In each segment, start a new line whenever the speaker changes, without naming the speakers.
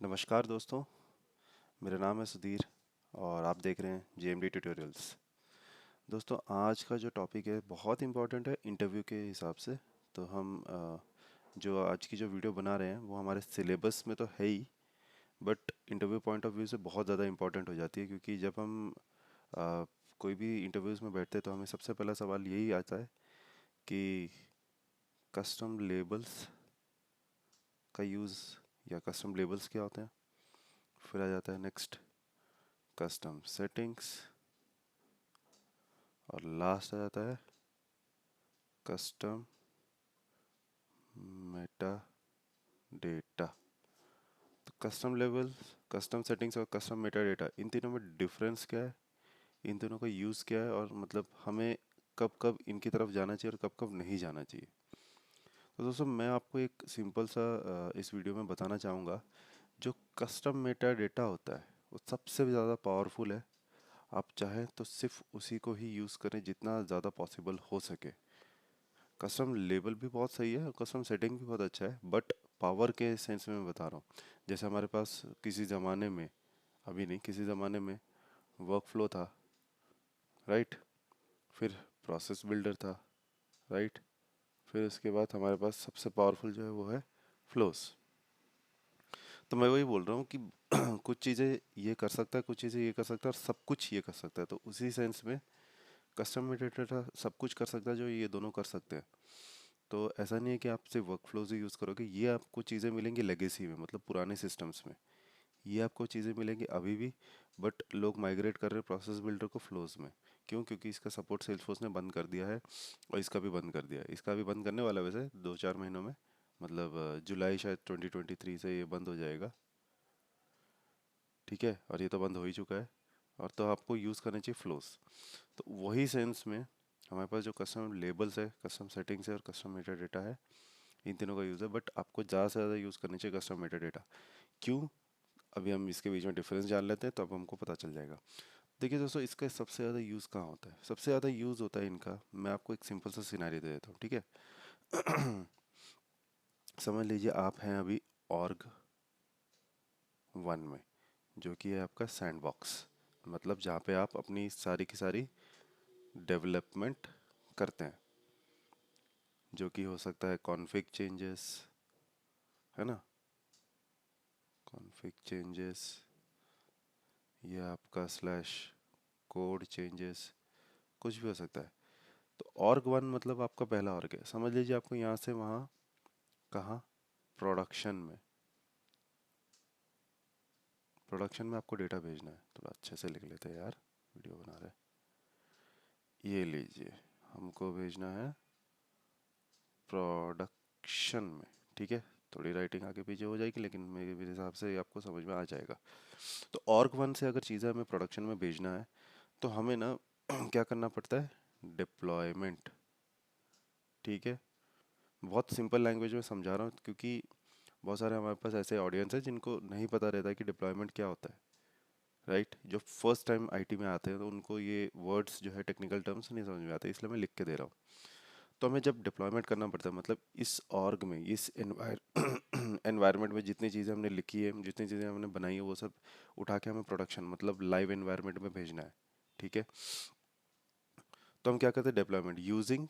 नमस्कार दोस्तों। मेरा नाम है सुधीर और आप देख रहे हैं जेएमडी ट्यूटोरियल्स। दोस्तों, आज का जो टॉपिक है बहुत इम्पोर्टेंट है इंटरव्यू के हिसाब से। तो हम जो आज की जो वीडियो बना रहे हैं वो हमारे सिलेबस में तो है ही, but interview point of view से बहुत ज़्यादा इम्पोर्टेंट हो जाती है, क्योंकि जब हम अ, कोई भी इंटरव्यूज़ में बैठते हैं तो हमें सबसे पहला सवाल यही आता है कि कस्टम लेबल्स का यूज़ या कस्टम लेबल्स क्या होते हैं। फिर आ जाता है नेक्स्ट कस्टम सेटिंग्स, और लास्ट आ जाता है कस्टम मेटा डेटा। तो कस्टम लेवल, कस्टम सेटिंग्स और कस्टम मेटा डेटा, इन तीनों में डिफरेंस क्या है, इन तीनों का यूज़ क्या है, और मतलब हमें कब कब इनकी तरफ जाना चाहिए और कब कब नहीं जाना चाहिए। तो दोस्तों, मैं आपको एक सिंपल सा इस वीडियो में बताना चाहूँगा। जो कस्टम मेटा डेटा होता है वो सबसे ज़्यादा पावरफुल है। आप चाहें तो सिर्फ उसी को ही यूज़ करें जितना ज़्यादा पॉसिबल हो सके। कस्टम लेबल भी बहुत सही है, कस्टम सेटिंग भी बहुत अच्छा है, बट पावर के सेंस में मैं बता रहा हूँ। जैसे हमारे पास किसी ज़माने में, अभी नहीं, किसी ज़माने में वर्क फ्लो था, राइट। फिर प्रोसेस बिल्डर था, राइट। फिर उसके बाद हमारे पास सबसे पावरफुल जो है वो है फ्लोस। तो मैं वही बोल रहा हूँ कि कुछ चीज़ें ये कर सकता है, कुछ चीज़ें ये कर सकता है, और सब कुछ ये कर सकता है। तो उसी सेंस में कस्टम मेटा सब कुछ कर सकता है जो ये दोनों कर सकते हैं। तो ऐसा नहीं है कि आप सिर्फ वर्कफ्लोज ही यूज़ करोगे, ये आपको चीज़ें मिलेंगी लेगेसी में, मतलब पुराने सिस्टम्स में। ये आपको चीज़ें मिलेंगी अभी भी, बट लोग माइग्रेट कर रहे हैं प्रोसेस बिल्डर को फ्लोज में। क्यों? क्योंकि इसका सपोर्ट सेल्सफोर्स ने बंद कर दिया है, और इसका भी बंद कर दिया है। इसका भी बंद करने वाला है वैसे 2-4 महीनों में, मतलब जुलाई शायद 2023 से ये बंद हो जाएगा। ठीक है, और ये तो बंद हो ही चुका है। और तो आपको यूज़ करना चाहिए फ्लोस। तो वही सेंस में हमारे पास जो कस्टम लेबल्स है, कस्टम सेटिंग्स है और कस्टम मेटा डेटा है, इन तीनों का यूज़ है। बट आपको ज़्यादा से ज़्यादा यूज़ करनी चाहिए कस्टम मेटा डेटा। क्यों? अभी हम इसके बीच में डिफरेंस जान लेते हैं तो अब हमको पता चल जाएगा। देखिए दोस्तों, इसका सबसे ज़्यादा यूज़ कहाँ होता है? सबसे ज़्यादा यूज़ होता है इनका, मैं आपको एक सिंपल सा सिनेरियो दे देता हूँ, ठीक है। समझ लीजिए आप हैं अभी ऑर्ग वन में, जो कि है आपका सैंड बॉक्स, मतलब जहाँ पे आप अपनी सारी की सारी डेवलपमेंट करते हैं, जो कि हो सकता है कॉन्फ़िग चेंजेस, है ना। कॉन्फ़िग चेंजेस, ये आपका स्लैश कोड चेंजेस, कुछ भी हो सकता है। तो ऑर्ग वन मतलब आपका पहला ऑर्ग है। समझ लीजिए आपको यहाँ से वहाँ, कहाँ, प्रोडक्शन में, प्रोडक्शन में आपको डेटा भेजना है। थोड़ा अच्छे से लिख लेते हैं यार, वीडियो बना रहे हैं। ये लीजिए, हमको भेजना है प्रोडक्शन में, ठीक है। थोड़ी राइटिंग आगे पीछे हो जाएगी, लेकिन मेरे हिसाब से आपको समझ में आ जाएगा। तो ऑर्ग वन से अगर चीज़ें हमें प्रोडक्शन में भेजना है तो हमें ना क्या करना पड़ता है? डिप्लॉयमेंट, ठीक है। बहुत सिंपल लैंग्वेज में समझा रहा हूँ, क्योंकि बहुत सारे हमारे पास ऐसे ऑडियंस है जिनको नहीं पता रहता है कि डिप्लॉयमेंट क्या होता है, राइट। जो फर्स्ट टाइम आईटी में आते हैं तो उनको ये वर्ड्स जो है, टेक्निकल टर्म्स नहीं समझ में आते, इसलिए मैं लिख के दे रहा हूँ। तो हमें जब डिप्लॉयमेंट करना पड़ता है, मतलब इस ऑर्ग में, इस एनवायरनमेंट में जितनी चीज़ें हमने लिखी है, जितनी चीज़ें हमने बनाई है, वो सब उठा के हमें प्रोडक्शन, मतलब लाइव एनवायरनमेंट में भेजना है, ठीक है। तो हम क्या करते हैं? Deployment using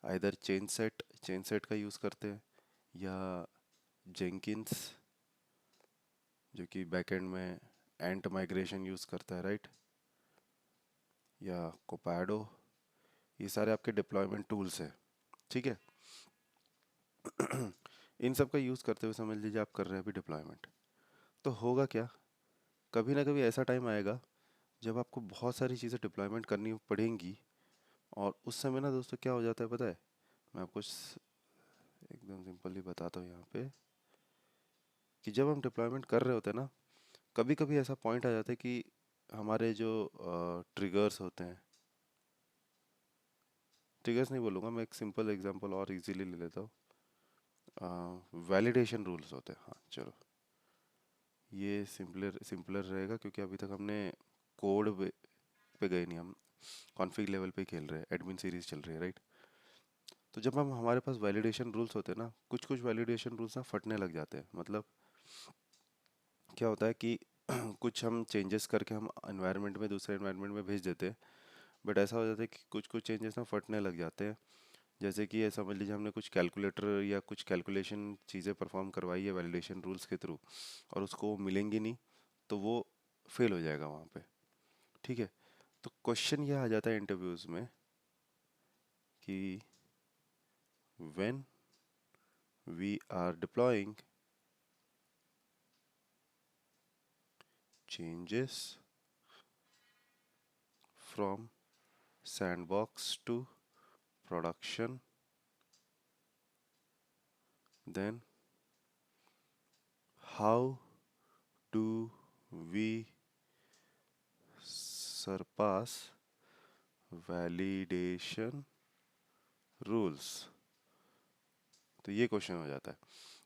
either chain set का यूज़ करते हैं, या जेंकिन्स, जो कि बैकएंड में एंट माइग्रेशन यूज़ करता है, राइट, या कोपैडो। ये सारे आपके डिप्लॉयमेंट टूल्स हैं, ठीक है। इन सब का यूज़ करते हुए समझ लीजिए आप कर रहे हैं अभी डिप्लॉयमेंट। तो होगा क्या? कभी ना कभी ऐसा टाइम आएगा जब आपको बहुत सारी चीज़ें डिप्लॉयमेंट करनी पड़ेंगी, और उस समय ना दोस्तों क्या हो जाता है पता है? मैं आपको एकदम सिंपली बताता हूँ यहाँ पे, कि जब हम डिप्लॉयमेंट कर रहे होते हैं ना, कभी कभी ऐसा पॉइंट आ जाता है कि हमारे जो ट्रिगर्स होते हैं, ट्रिगर्स नहीं बोलूँगा मैं, एक सिंपल एग्जांपल और इजीली ले लेता हूँ। वैलिडेशन रूल्स होते हैं, हाँ चलो, ये सिंपलर सिंपलर रहेगा, क्योंकि अभी तक हमने कोड पे गए नहीं, हम कॉन्फ़िग लेवल पे ही खेल रहे हैं, एडमिन सीरीज चल रही है, राइट। तो जब हम, हमारे पास वैलिडेशन रूल्स होते हैं ना, कुछ कुछ वैलिडेशन रूल्स ना फटने लग जाते हैं, मतलब क्या होता है कि कुछ हम चेंजेस करके हम एनवायरनमेंट में दूसरे एनवायरनमेंट में भेज देते हैं, बट ऐसा हो जाता है कि कुछ कुछ चेंजेस ना फटने लग जाते हैं। जैसे कि ये समझ लीजिए हमने कुछ कैलकुलेटर या कुछ कैलकुलेशन चीज़ें परफॉर्म करवाई है वैलिडेशन रूल्स के थ्रू, और उसको वो मिलेंगी नहीं, तो वो फेल हो जाएगा वहाँ पे। ठीक है। तो क्वेश्चन ये आ जाता है इंटरव्यूज़ में कि when we are deploying changes from sandbox to production, then how do we surpass validation rules? तो ये क्वेश्चन हो जाता है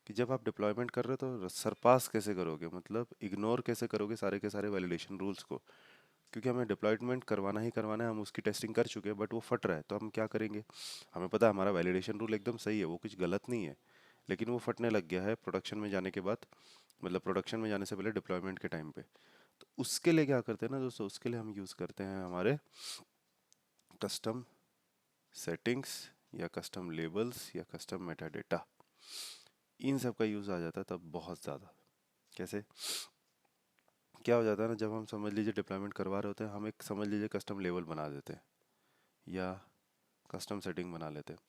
कि जब आप डिप्लॉयमेंट कर रहे हो तो सरपास कैसे करोगे, मतलब इग्नोर कैसे करोगे सारे के सारे वैलिडेशन रूल्स को, क्योंकि हमें डिप्लॉयमेंट करवाना ही करवाना है, हम उसकी टेस्टिंग कर चुके हैं बट वो फट रहा है, तो हम क्या करेंगे। हमें पता है हमारा वैलिडेशन रूल एकदम सही है, वो कुछ गलत नहीं है, लेकिन वो फटने लग गया है प्रोडक्शन में जाने के बाद, मतलब प्रोडक्शन में जाने से पहले डिप्लॉयमेंट के टाइम पे। तो उसके लिए क्या करते हैं ना दोस्तों, उसके लिए हम यूज़ करते हैं हमारे कस्टम सेटिंग्स या कस्टम लेबल्स या कस्टम मेटा डेटा। इन सब का यूज़ आ जाता है तब बहुत ज़्यादा। कैसे, क्या हो जाता है ना, जब हम समझ लीजिए डिप्लॉयमेंट करवा रहे होते हैं, हम एक समझ लीजिए कस्टम लेबल बना देते हैं या कस्टम सेटिंग बना लेते हैं,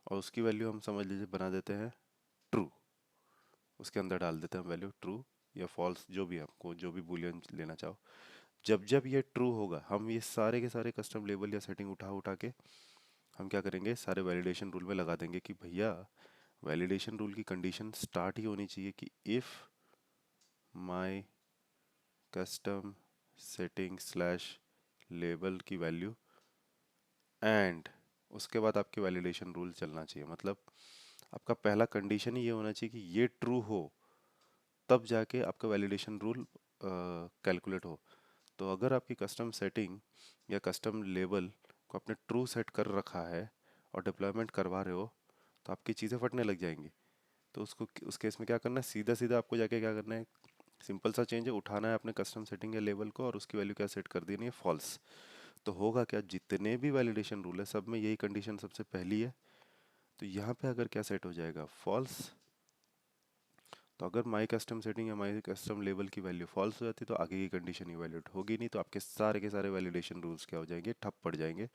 और उसकी वैल्यू हम समझ लीजिए बना देते हैं ट्रू। उसके अंदर डाल देते हैं वैल्यू ट्रू या फॉल्स, जो भी आपको जो भी बूलियन लेना चाहो। जब जब ये ट्रू होगा, हम ये सारे के सारे कस्टम लेबल या सेटिंग उठा उठा के हम क्या करेंगे, सारे वैलिडेशन रूल में लगा देंगे कि भैया वैलिडेशन रूल की कंडीशन स्टार्ट ही होनी चाहिए कि if my custom setting slash label की वैल्यू एंड, उसके बाद आपके वैलिडेशन रूल चलना चाहिए। मतलब आपका पहला कंडीशन ही ये होना चाहिए कि ये ट्रू हो, तब जाके आपका वैलिडेशन रूल कैलकुलेट हो। तो अगर आपकी कस्टम सेटिंग या कस्टम लेबल को आपने ट्रू सेट कर रखा है और डिप्लॉयमेंट करवा रहे हो, तो आपकी चीज़ें फटने लग जाएंगी। तो उसको उस केस में क्या करना है, सीधा सीधा आपको जाके क्या करना है, सिंपल सा चेंज है, उठाना है अपने कस्टम सेटिंग या लेबल को और उसकी वैल्यू क्या सेट कर देनी है, फॉल्स। तो होगा क्या, जितने भी वैलिडेशन रूल है सब में यही कंडीशन सबसे पहली है। तो यहाँ पे अगर क्या सेट हो जाएगा, फॉल्स, तो अगर माई कस्टम सेटिंग या माई कस्टम लेबल की वैल्यू फॉल्स हो जाती है तो आगे की कंडीशन ही वैलिड होगी नहीं, तो आपके सारे के सारे वैलिडेशन रूल्स क्या हो जाएंगे, ठप पड़ जाएंगे।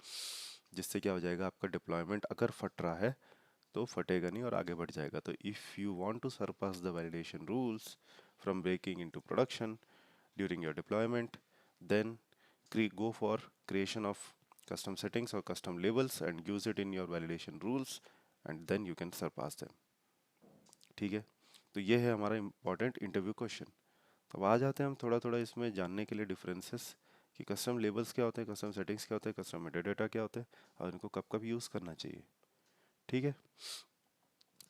जिससे क्या हो जाएगा, आपका डिप्लॉयमेंट अगर फट रहा है तो फटेगा नहीं और आगे बढ़ जाएगा। तो if you want to surpass the validation rules from breaking into production during your deployment, then go for creation of custom settings or custom labels and use it in your validation rules, and then you can surpass them। ठीक है। तो ये है हमारा important interview question. तो अब आ जाते हैं हम थोड़ा थोड़ा इसमें जानने के लिए डिफरेंसेस कि कस्टम लेबल्स क्या होते हैं, कस्टम सेटिंग्स क्या होते हैं, कस्टम मेटाडेटा क्या होते हैं, और इनको कब कब यूज़ करना चाहिए। ठीक है।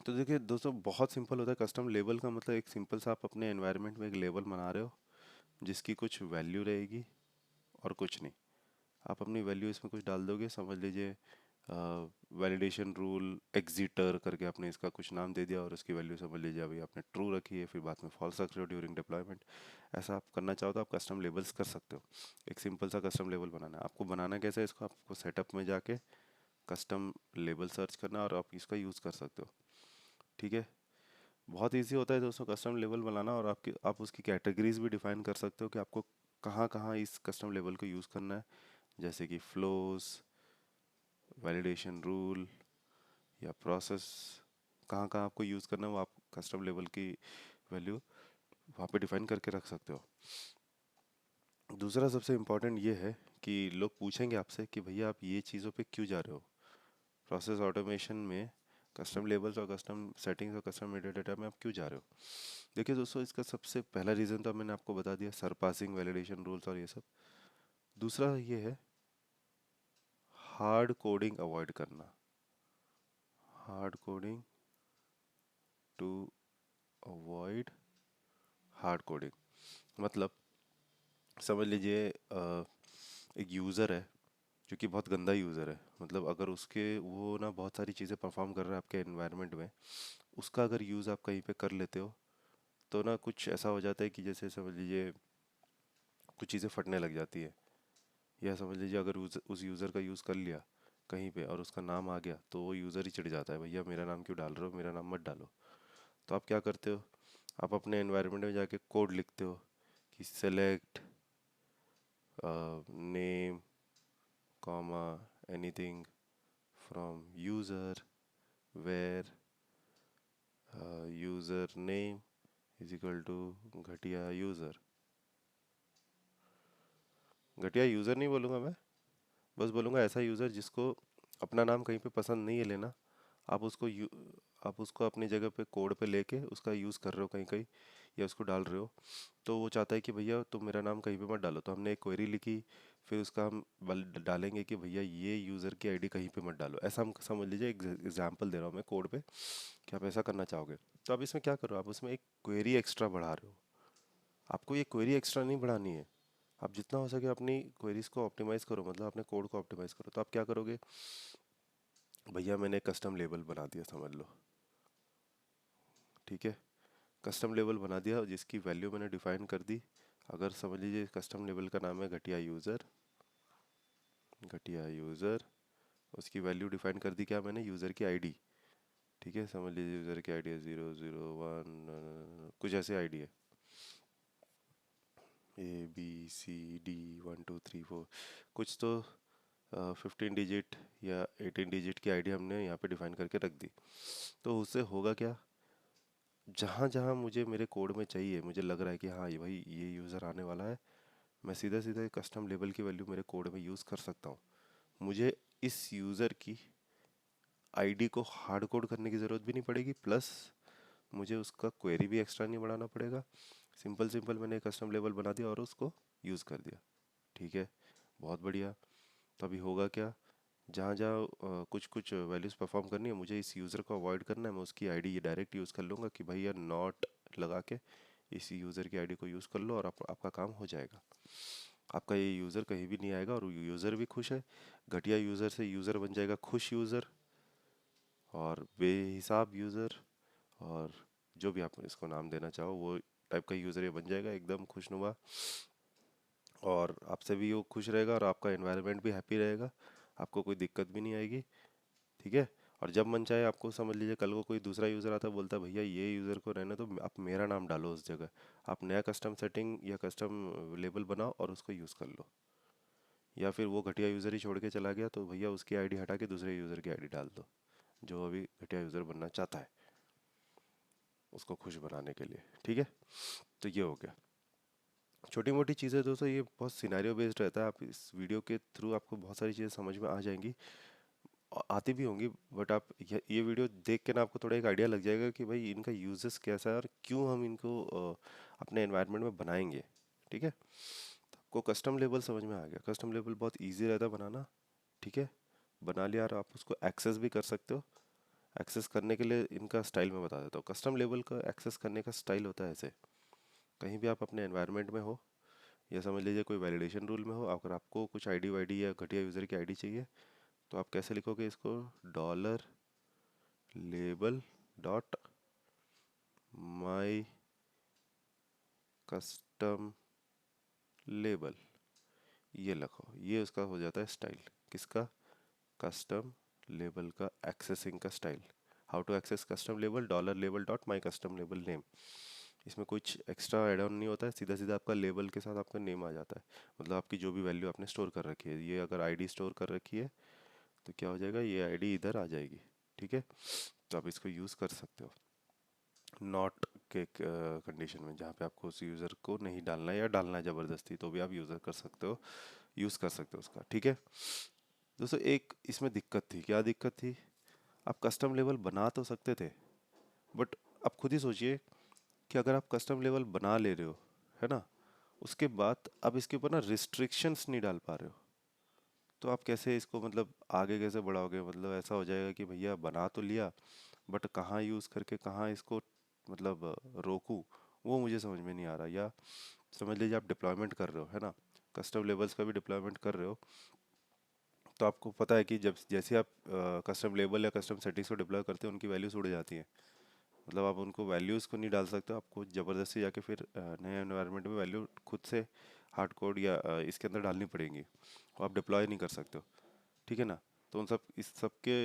तो देखिए दोस्तों, बहुत सिंपल होता है। कस्टम लेबल का मतलब एक सिंपल सा आप अपने एनवायरनमेंट में एक लेबल बना रहे हो जिसकी कुछ वैल्यू रहेगी और कुछ नहीं। आप अपनी वैल्यू इसमें कुछ डाल दोगे, समझ लीजिए वैलिडेशन रूल एग्जिटर करके आपने इसका कुछ नाम दे दिया, और उसकी वैल्यू समझ लीजिए अभी आपने ट्रू रखी है, फिर बाद में फॉल्स रख रहे हो ड्यूरिंग डिप्लॉयमेंट। ऐसा आप करना चाहो तो आप कस्टम लेबल्स कर सकते हो। एक सिंपल सा कस्टम लेबल बनाना है। आपको बनाना कैसे है इसको, आपको सेटअप में जाके कस्टम लेबल सर्च करना और आप इसका यूज़ कर सकते हो। ठीक है। बहुत ईजी होता है दोस्तों कस्टम लेबल बनाना, और आप उसकी कैटेगरीज भी डिफाइन कर सकते हो कि आपको कहाँ कहाँ इस कस्टम लेबल को यूज़ करना है। जैसे कि फ्लोज, वैलिडेशन रूल या प्रोसेस, कहाँ कहाँ आपको यूज़ करना है वो आप कस्टम लेवल की वैल्यू वहाँ पे डिफाइन करके रख सकते हो। दूसरा सबसे इम्पोर्टेंट ये है कि लोग पूछेंगे आपसे कि भैया आप ये चीज़ों पे क्यों जा रहे हो, प्रोसेस ऑटोमेशन में कस्टम लेबल्स और कस्टम सेटिंग्स और कस्टम मेटाडेटा में आप क्यों जा रहे हो। देखिए दोस्तों, इसका सबसे पहला रीज़न तो मैंने आपको बता दिया, सरपासिंग वैलिडेशन रूल्स और ये सब। दूसरा ये है हार्ड कोडिंग अवॉइड करना, hard coding to avoid hard coding. मतलब समझ लीजिए एक यूज़र है जो कि बहुत गंदा यूज़र है, मतलब अगर उसके वो ना बहुत सारी चीज़ें परफॉर्म कर रहा है आपके एनवायरनमेंट में, उसका अगर यूज़ आप कहीं पे कर लेते हो तो ना कुछ ऐसा हो जाता है कि जैसे समझ लीजिए कुछ चीज़ें फटने लग जाती है, या समझ लीजिए अगर उस यूज़र का यूज़ कर लिया कहीं पे और उसका नाम आ गया तो वो यूज़र ही चिढ़ जाता है, भैया मेरा नाम क्यों डाल रहे हो, मेरा नाम मत डालो। तो आप क्या करते हो, आप अपने एनवायरनमेंट में जाके कोड लिखते हो कि select name comma anything from user where user name is equal to घटिया यूज़र। घटिया यूज़र नहीं बोलूँगा मैं, बस बोलूँगा ऐसा यूज़र जिसको अपना नाम कहीं पे पसंद नहीं है लेना, आप उसको आप उसको अपनी जगह पे कोड पे लेके उसका यूज़ कर रहे हो कहीं कहीं, या उसको डाल रहे हो, तो वो चाहता है कि भैया तुम मेरा नाम कहीं पे मत डालो, तो हमने एक क्वेरी लिखी, फिर उसका हम डालेंगे कि भैया ये यूज़र की आईडी कहीं पे मत डालो, ऐसा हम समझ लीजिए एग्जाम्पल दे रहा हूँ मैं कोड पे कि आप ऐसा करना चाहोगे। तो आप इसमें क्या करो, आप उसमें एक क्वेरी एक्स्ट्रा बढ़ा रहे हो, आपको ये क्वेरी एक्स्ट्रा नहीं बढ़ानी है, आप जितना हो सके अपनी क्वेरीज को ऑप्टिमाइज़ करो, मतलब अपने कोड को ऑप्टिमाइज़ करो। तो आप क्या करोगे, भैया मैंने कस्टम लेबल बना दिया समझ लो, ठीक है, कस्टम लेबल बना दिया जिसकी वैल्यू मैंने डिफाइन कर दी। अगर समझ लीजिए कस्टम लेबल का नाम है घटिया यूज़र, घटिया यूज़र, उसकी वैल्यू डिफाइन कर दी क्या मैंने, यूज़र की आईडी, ठीक है, समझ लीजिए यूज़र की आईडी है 001 कुछ ऐसे आईडी है, ABCD 1 2 3 4, कुछ तो 15 डिजिट या 18 डिजिट की आईडी हमने यहाँ पे डिफाइन करके रख दी। तो उससे होगा क्या, जहाँ जहाँ मुझे मेरे कोड में चाहिए, मुझे लग रहा है कि हाँ ये भाई ये यूज़र आने वाला है, मैं सीधा सीधा कस्टम लेबल की वैल्यू मेरे कोड में यूज़ कर सकता हूँ। मुझे इस यूज़र की आईडी को हार्ड कोड करने की ज़रूरत भी नहीं पड़ेगी, प्लस मुझे उसका क्वेरी भी एक्स्ट्रा नहीं बढ़ाना पड़ेगा। सिंपल सिंपल मैंने कस्टम लेबल बना दिया और उसको यूज़ कर दिया, ठीक है, बहुत बढ़िया। तो अभी होगा क्या, जहाँ जहाँ कुछ कुछ वैल्यूज़ परफॉर्म करनी है, मुझे इस यूज़र को अवॉइड करना है, मैं उसकी आईडी ये डायरेक्ट यूज़ कर लूँगा कि भैया नॉट लगा के इस यूज़र की आईडी को यूज़ कर लो और आपका काम हो जाएगा। आपका ये यूज़र कहीं भी नहीं आएगा और यूज़र भी खुश है, घटिया यूज़र से यूज़र बन जाएगा खुश यूज़र, और बेहिसाब यूज़र, और जो भी आप इसको नाम देना चाहो वो टाइप का यूज़र ये बन जाएगा, एकदम खुशनुमा, और आपसे भी वो खुश रहेगा और आपका एनवायरनमेंट भी हैप्पी रहेगा, आपको कोई दिक्कत भी नहीं आएगी, ठीक है। और जब मन चाहे आपको समझ लीजिए कल को कोई दूसरा यूज़र आता है बोलता है भैया ये यूज़र को रहने तो आप मेरा नाम डालो उस जगह, आप नया कस्टम सेटिंग या कस्टम लेबल बनाओ और उसको यूज़ कर लो। या फिर वो घटिया यूज़र ही छोड़ के चला गया तो भैया उसकी आईडी हटा के दूसरे यूज़र की आईडी डाल दो जो अभी घटिया यूज़र बनना चाहता है, उसको खुश बनाने के लिए, ठीक है। तो ये हो गया, छोटी मोटी चीज़ें दोस्तों, ये बहुत सिनेरियो बेस्ड रहता है, आप इस वीडियो के थ्रू आपको बहुत सारी चीज़ें समझ में आ जाएंगी, आती भी होंगी, बट आप ये वीडियो देख के ना आपको थोड़ा एक आइडिया लग जाएगा कि भाई इनका यूजेस कैसा है और क्यों हम इनको अपने एनवायरनमेंट में बनाएंगे, ठीक है। तो आपको कस्टम लेबल समझ में आ गया, कस्टम लेबल बहुत इजी रहता है बनाना, ठीक है, बना लिया और आप उसको एक्सेस भी कर सकते हो। एक्सेस करने के लिए इनका स्टाइल मैं बता देता हूँ, कस्टम लेबल का एक्सेस करने का स्टाइल होता है ऐसे, कहीं भी आप अपने एनवायरनमेंट में हो या समझ लीजिए कोई वैलिडेशन रूल में हो, अगर आपको कुछ आईडी वाईडी या घटिया यूज़र की आईडी चाहिए, तो आप कैसे लिखोगे इसको, dollar label dot my custom label, ये लिखो, ये उसका हो जाता है स्टाइल, किसका, कस्टम लेबल का एक्सेसिंग का style. How to access custom label, dollar label dot my custom label name, इसमें कुछ एक्स्ट्रा ऐड ऑन नहीं होता है, सीधा सीधा आपका लेबल के साथ आपका नेम आ जाता है, मतलब आपकी जो भी वैल्यू आपने स्टोर कर रखी है, ये अगर आईडी स्टोर कर रखी है तो क्या हो जाएगा, ये आईडी इधर आ जाएगी, ठीक है। तो आप इसको यूज़ कर सकते हो नॉट के कंडीशन में, जहाँ पे आपको उस यूज़र को नहीं डालना है या डालना है ज़बरदस्ती, तो भी आप यूज़र कर सकते हो, यूज़ कर सकते हो उसका, ठीक है। दोस्तों एक इसमें दिक्कत थी, क्या दिक्कत थी, आप कस्टम लेवल बना तो सकते थे, बट आप खुद ही सोचिए कि अगर आप कस्टम लेवल बना ले रहे हो, है ना, उसके बाद आप इसके ऊपर ना रिस्ट्रिक्शंस नहीं डाल पा रहे हो, तो आप कैसे इसको मतलब आगे कैसे बढ़ाओगे, मतलब ऐसा हो जाएगा कि भैया बना तो लिया बट कहाँ यूज़ करके कहाँ इसको मतलब रोकूं, वो मुझे समझ में नहीं आ रहा। या समझ लीजिए आप डिप्लॉयमेंट कर रहे हो, है ना, कस्टम लेबल्स का भी डिप्लॉयमेंट कर रहे हो, तो आपको पता है कि जब जैसे आप कस्टम लेबल या कस्टम सेटिंग्स को डिप्लॉय करते हो उनकी वैल्यूज उड़ जाती हैं, मतलब आप उनको वैल्यूज़ को नहीं डाल सकते हो, आपको ज़बरदस्ती जाके फिर नए एनवायरनमेंट में वैल्यू खुद से हार्ड कोड या इसके अंदर डालनी पड़ेंगी, और आप डिप्लॉय नहीं कर सकते हो। ठीक है ना। तो उन सब इस सब के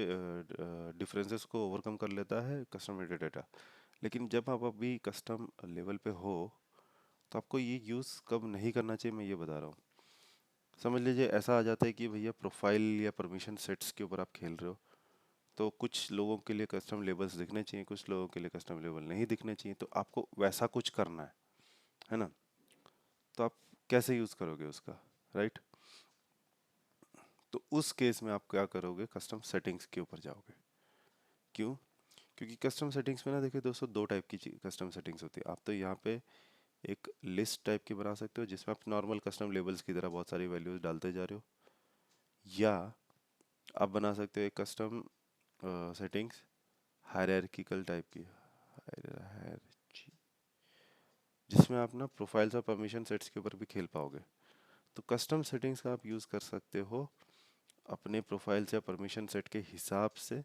डिफरेंसेस को ओवरकम कर लेता है कस्टम मेटाडेटा। लेकिन जब आप अभी कस्टम लेवल पे हो, तो आपको ये यूज़ कब नहीं करना चाहिए मैं ये बता रहा हूँ। समझ लीजिए ऐसा आ जाता है कि भैया प्रोफाइल या परमिशन सेट्स के ऊपर आप खेल रहे हो, तो कुछ लोगों के लिए कस्टम लेबल्स दिखने चाहिए, कुछ लोगों के लिए कस्टम लेबल नहीं दिखने चाहिए, तो आपको वैसा कुछ करना है ना। तो आप कैसे यूज़ करोगे उसका, राइट। तो उस केस में आप क्या करोगे, कस्टम सेटिंग्स के ऊपर जाओगे। क्यों? क्योंकि कस्टम सेटिंग्स में ना देखिए दोस्तों, दो टाइप की कस्टम सेटिंग्स होती है। आप तो यहाँ पे एक लिस्ट टाइप की बना सकते हो जिसमें आप नॉर्मल कस्टम लेबल्स की तरह बहुत सारी वैल्यूज डालते जा रहे हो, या आप बना सकते हो एक कस्टम सेटिंग्स हायरार्किकल टाइप की, हायरार्ची, जिसमें आप ना प्रोफाइल्स और परमिशन सेट्स के ऊपर भी खेल पाओगे। तो कस्टम सेटिंग्स का आप यूज़ कर सकते हो अपने प्रोफाइल्स या परमिशन सेट के हिसाब से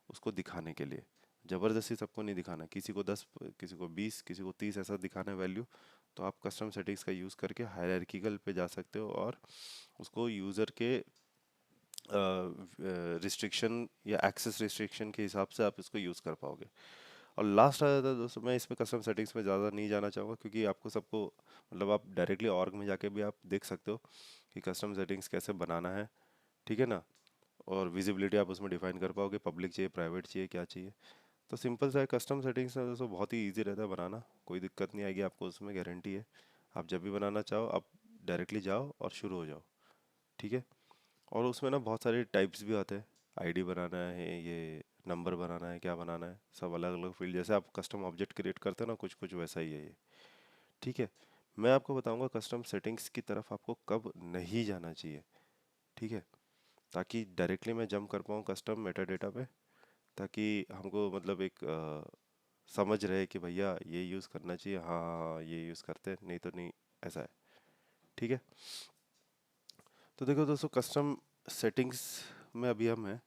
उसको दिखाने के लिए। ज़बरदस्ती सबको नहीं दिखाना, किसी को 10, किसी को 20, किसी को 30 ऐसा दिखाना है वैल्यू। तो आप कस्टम सेटिंग्स का यूज़ करके हायरार्किकल पे जा सकते हो और उसको यूज़र के रिस्ट्रिक्शन या एक्सेस रिस्ट्रिक्शन के हिसाब से आप इसको यूज़ कर पाओगे। और लास्ट आ जाता है दोस्तों, मैं इसमें कस्टम सेटिंग्स में ज़्यादा नहीं जाना चाहूँगा, क्योंकि आपको सबको मतलब आप डायरेक्टली ऑर्ग में जाके भी आप देख सकते हो कि कस्टम सेटिंग्स कैसे बनाना है। ठीक है ना। और विजिबिलिटी आप उसमें डिफाइन कर पाओगे, पब्लिक चाहिए, प्राइवेट चाहिए, क्या चाहिए। तो सिंपल सा है कस्टम सेटिंग्स है दोस्तों, बहुत ही इजी रहता है बनाना, कोई दिक्कत नहीं आएगी आपको उसमें, गारंटी है। आप जब भी बनाना चाहो आप डायरेक्टली जाओ और शुरू हो जाओ। ठीक है। और उसमें ना बहुत सारे टाइप्स भी आते हैं, आईडी बनाना है, ये नंबर बनाना है, क्या बनाना है, सब अलग अलग फील्ड, जैसे आप कस्टम ऑब्जेक्ट क्रिएट करते हो ना, कुछ कुछ वैसा ही है ये। ठीक है। मैं आपको बताऊंगा कस्टम सेटिंग्स की तरफ आपको कब नहीं जाना चाहिए। ठीक है। ताकि डायरेक्टली मैं जंप कर पाऊँ कस्टम मेटा डेटा पे, ताकि हमको मतलब एक समझ रहे कि भैया ये यूज़ करना चाहिए, हाँ हाँ हाँ ये यूज़ करते हैं, नहीं तो नहीं, ऐसा है। ठीक है। तो देखो दोस्तों, कस्टम सेटिंग्स में अभी हम हैं,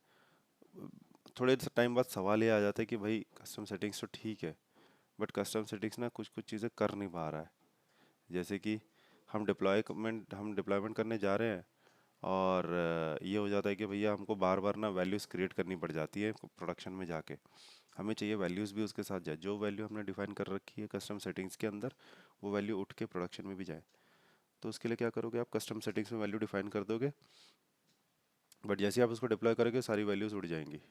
थोड़े टाइम बाद सवाल ये आ जाता है कि भाई कस्टम सेटिंग्स तो ठीक है, बट कस्टम सेटिंग्स ना कुछ कुछ चीज़ें कर नहीं पा रहा है। जैसे कि हम डिप्लॉयमेंट करने जा रहे हैं, और ये हो जाता है कि भैया हमको बार बार ना वैल्यूज़ क्रिएट करनी पड़ जाती है प्रोडक्शन में जाके। हमें चाहिए वैल्यूज़ भी उसके साथ जाए, जो वैल्यू हमने डिफाइन कर रखी है कस्टम सेटिंग्स के अंदर, वो वैल्यू उठ के प्रोडक्शन में भी जाए। तो उसके लिए क्या करोगे, आप कस्टम सेटिंग्स में वैल्यू डिफाइन कर दोगे, बट जैसे ही आप उसको डिप्लॉय करोगे सारी वैल्यूज़ उड़ जाएंगी।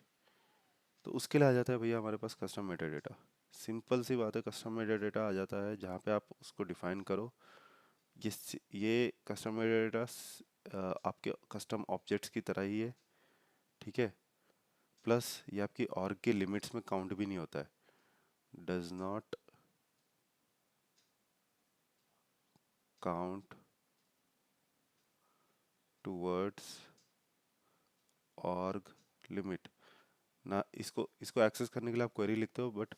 तो उसके लिए आ जाता है भैया हमारे पास कस्टम मेटा डेटा। सिंपल सी बात है, कस्टम मेटा डेटा आ जाता है जहाँ पे आप उसको डिफाइन करो। ये कस्टम मेटा डेटा आपके कस्टम ऑब्जेक्ट्स की तरह ही है। ठीक है। प्लस ये आपकी ऑर्ग के लिमिट्स में काउंट भी नहीं होता है, does not count towards org limit ना। इसको इसको एक्सेस करने के लिए आप क्वेरी लिखते हो, बट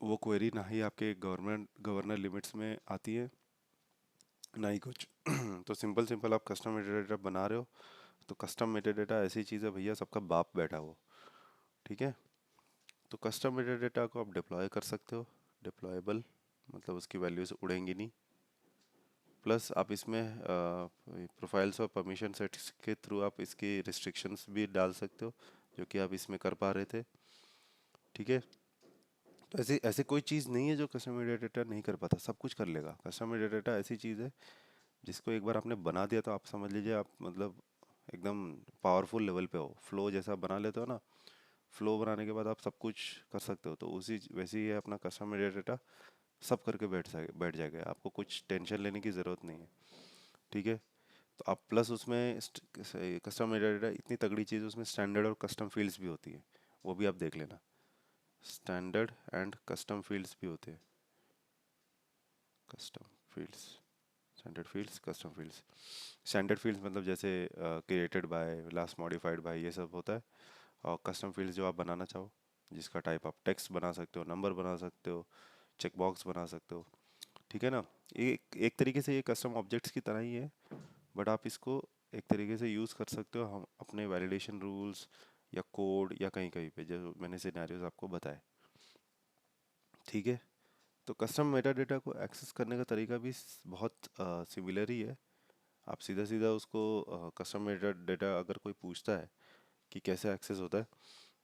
वो क्वेरी ना ही आपके गवर्नर लिमिट्स में आती है, ना ही कुछ। तो सिंपल सिंपल आप कस्टम मेटाडेटा बना रहे हो, तो कस्टम मेटाडेटा ऐसी चीज़ है भैया, सबका बाप बैठा हो। ठीक है। तो कस्टम मेटाडेटा को आप डिप्लॉय कर सकते हो, डिप्लॉयबल, मतलब उसकी वैल्यूज उड़ेंगी नहीं। प्लस आप इसमें प्रोफाइल्स और परमिशन सेट्स के थ्रू आप इसकी रिस्ट्रिक्शंस भी डाल सकते हो, जो कि आप इसमें कर पा रहे थे। ठीक है। तो ऐसी ऐसी कोई चीज़ नहीं है जो कस्टम मेटाडेटा नहीं कर पाता, सब कुछ कर लेगा। कस्टम मेटाडेटा ऐसी चीज़ है जिसको एक बार आपने बना दिया तो आप समझ लीजिए आप मतलब एकदम पावरफुल लेवल पे हो, फ्लो जैसा बना लेते हो ना। फ्लो बनाने के बाद आप सब कुछ कर सकते हो, तो उसी वैसे ही है अपना कस्टम मेटा डेटा, सब करके बैठ जाएगा, आपको कुछ टेंशन लेने की ज़रूरत नहीं है। ठीक है। तो आप प्लस उसमें कस्टम मेटा डेटा इतनी तगड़ी चीज़, उसमें स्टैंडर्ड और कस्टम फील्ड्स भी होती है, वो भी आप देख लेना। स्टैंडर्ड एंड कस्टम फील्ड्स भी होते हैं। Custom fields, standard fields, custom fields. Standard fields मतलब जैसे created by, last modified by, ये सब होता है। और कस्टम फील्ड्स जो आप बनाना चाहो, जिसका टाइप आप टेक्स्ट बना सकते हो, नंबर बना सकते हो, चेक बॉक्स बना सकते हो। ठीक है ना। एक एक तरीके से ये कस्टम ऑब्जेक्ट्स की तरह ही है, बट आप इसको एक तरीके से यूज़ कर सकते हो हम अपने वैलिडेशन रूल्स या कोड या कहीं कहीं पे, जो मैंने सिनेरियोज आपको बताए। ठीक है। तो कस्टम मेटा डेटा को एक्सेस करने का तरीका भी बहुत सिमिलर ही है। आप सीधा सीधा उसको कस्टम मेटा डेटा अगर कोई पूछता है कि कैसे एक्सेस होता है,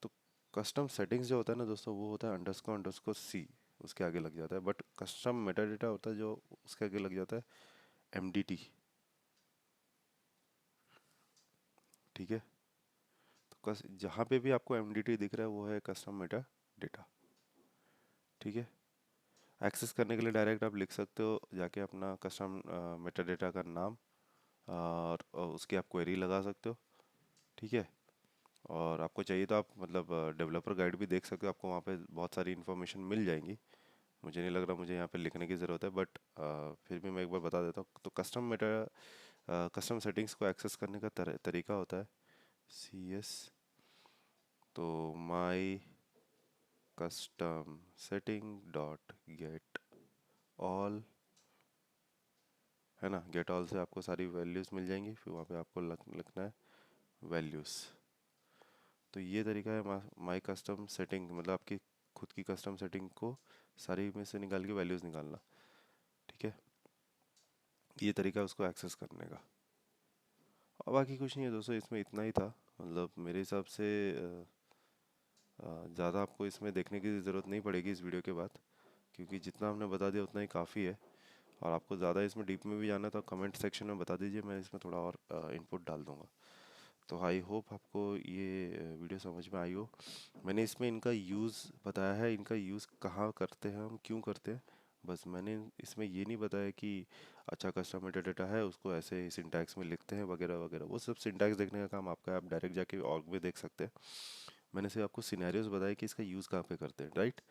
तो कस्टम सेटिंग्स जो होता है ना दोस्तों, वो होता है अंडरस्कोर अंडरस्कोर सी, उसके आगे लग जाता है। बट कस्टम मेटा डेटा होता है जो उसके आगे लग जाता है एमडीटी। ठीक है। तो जहाँ पे भी आपको एमडीटी दिख रहा है वो है कस्टम मेटा डेटा। ठीक है। एक्सेस करने के लिए डायरेक्ट आप लिख सकते हो जाके अपना कस्टम मेटा डेटा का नाम, और उसकी आप क्वेरी लगा सकते हो। ठीक है। और आपको चाहिए तो आप मतलब डेवलपर गाइड भी देख सकते हो, आपको वहाँ पे बहुत सारी इन्फॉर्मेशन मिल जाएंगी। मुझे नहीं लग रहा मुझे यहाँ पे लिखने की ज़रूरत है, बट फिर भी मैं एक बार बता देता हूँ। तो कस्टम सेटिंग्स को एक्सेस करने का तरीका होता है सी एस। तो my custom setting dot get all, है ना। गेट ऑल से आपको सारी वैल्यूज़ मिल जाएंगी, फिर वहाँ पे आपको लिखना है वैल्यूज़। तो ये तरीका है माई कस्टम सेटिंग, मतलब आपकी खुद की कस्टम सेटिंग को सारी में से निकाल के वैल्यूज़ निकालना। ठीक है। ये तरीका है उसको एक्सेस करने का। और बाकी कुछ नहीं है दोस्तों, इसमें इतना ही था। मतलब मेरे हिसाब से ज़्यादा आपको इसमें देखने की ज़रूरत नहीं पड़ेगी इस वीडियो के बाद, क्योंकि जितना हमने बता दिया उतना ही काफ़ी है। और आपको ज़्यादा इसमें डीप में भी जाना है तो कमेंट सेक्शन में बता दीजिए, मैं इसमें थोड़ा और इनपुट डाल दूँगा। तो आई होप आपको ये वीडियो समझ में आई हो। मैंने इसमें इनका यूज़ बताया है, इनका यूज़ कहाँ करते हैं हम, क्यों करते हैं। बस मैंने इसमें ये नहीं बताया कि अच्छा कस्टम मेटा डेटा है उसको ऐसे सिंटैक्स में लिखते हैं वगैरह वगैरह। वो सब सिंटैक्स देखने का काम आपका है, आप डायरेक्ट जाके ऑर्ग में देख सकते हैं। मैंने सिर्फ आपको सिनेरियोज बताया कि इसका यूज़ कहाँ पे करते हैं, राइट।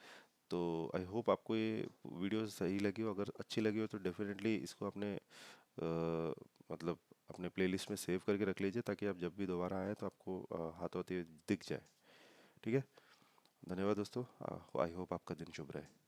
तो आई होप आपको ये वीडियो सही लगी हो। अगर अच्छी लगी हो तो डेफिनेटली इसको अपने मतलब अपने प्लेलिस्ट में सेव करके रख लीजिए, ताकि आप जब भी दोबारा आए तो आपको हाथों हाथ ये दिख जाए। ठीक है। धन्यवाद दोस्तों। आई होप आपका दिन शुभ रहे।